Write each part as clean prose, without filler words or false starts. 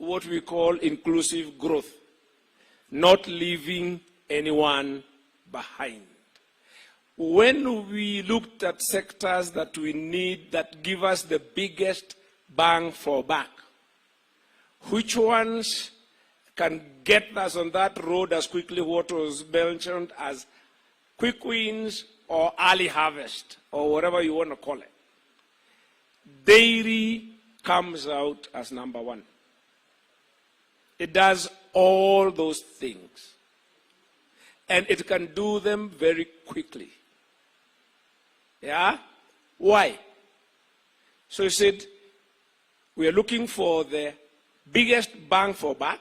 what we call inclusive growth, not leaving anyone behind. When we looked at sectors that we need that give us the biggest bang for buck, which ones can get us on that road as quickly what was mentioned as quick wins or early harvest or whatever you want to call it, dairy comes out as number one. It does all those things. And it can do them very quickly. Yeah? Why? So he said, we are looking for the biggest bang for buck,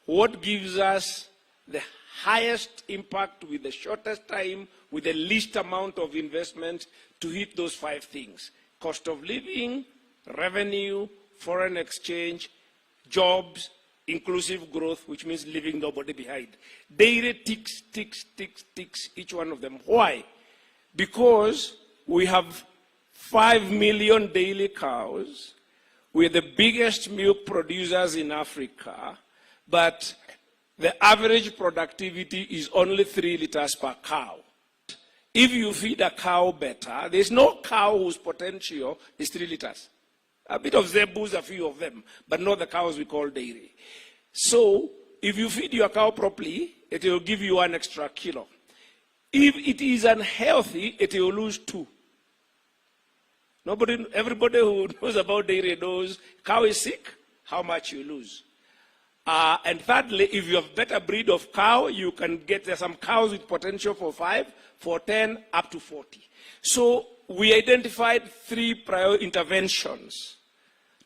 what gives us the highest impact with the shortest time, with the least amount of investment to hit those 5 things. Cost of living, revenue, foreign exchange, jobs, inclusive growth, which means leaving nobody behind. Dairy ticks, each one of them. Why? Because we have 5 million daily cows. We're the biggest milk producers in Africa, but the average productivity is only 3 liters per cow. If you feed a cow better, there's no cow whose potential is 3 liters. A bit of zebus, a few of them, but not the cows we call dairy. So, if you feed your cow properly, it will give you 1 extra kilo. If it is unhealthy, it will lose 2. Everybody who knows about dairy knows cow is sick, how much you lose. And thirdly, if you have better breed of cow, you can get some cows with potential for 5, for 10, up to 40. So we identified 3 prior interventions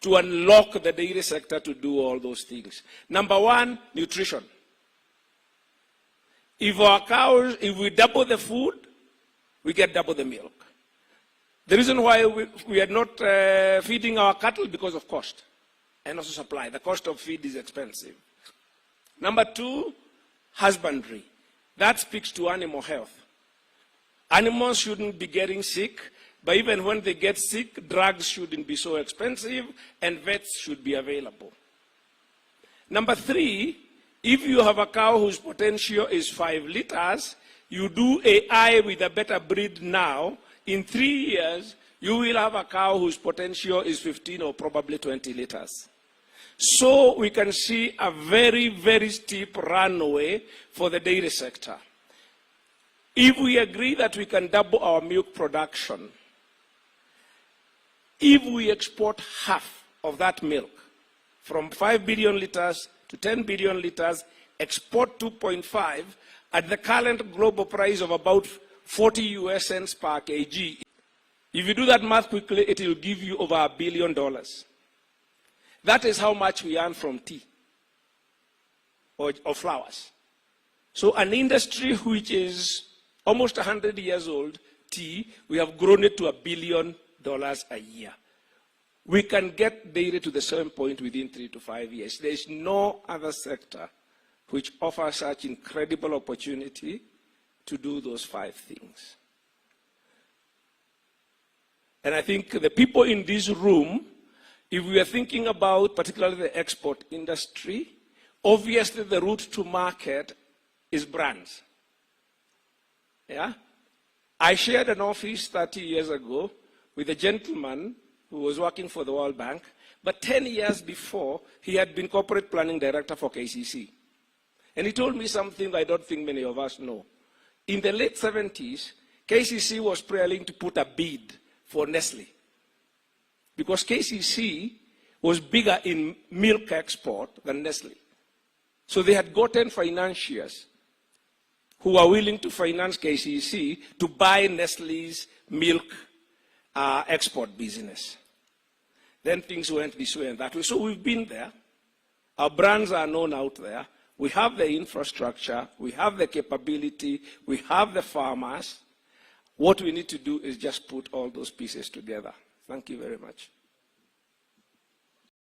to unlock the dairy sector to do all those things. Number 1, nutrition. If we double the food, we get double the milk. The reason why we are not feeding our cattle because of cost and also supply. The cost of feed is expensive. Number 2, husbandry. That speaks to animal health. Animals shouldn't be getting sick, but even when they get sick, drugs shouldn't be so expensive and vets should be available. Number 3, if you have a cow whose potential is 5 liters, you do AI with a better breed now, in 3 years, you will have a cow whose potential is 15 or probably 20 liters. So we can see a very, very steep runway for the dairy sector. If we agree that we can double our milk production, if we export half of that milk, from 5 billion liters to 10 billion liters, export 2.5 at the current global price of about 40 US cents per kg. If you do that math quickly, it will give you over $1 billion. That is how much we earn from tea or flowers. So an industry which is almost 100 years old, tea, we have grown it to $1 billion a year. We can get dairy to the same point within 3 to 5 years. There is no other sector which offers such incredible opportunity to do those 5 things. And I think the people in this room, if we are thinking about particularly the export industry, obviously the route to market is brands. Yeah? I shared an office 30 years ago with a gentleman who was working for the World Bank, but 10 years before, he had been corporate planning director for KCC. And he told me something I don't think many of us know. In the late 70s, KCC was preparing to put a bid for Nestle, because KCC was bigger in milk export than Nestle. So they had gotten financiers who were willing to finance KCC to buy Nestle's milk export business. Then things went this way and that way. So we've been there. Our brands are known out there. We have the infrastructure. We have the capability. We have the farmers. What we need to do is just put all those pieces together. Thank you very much.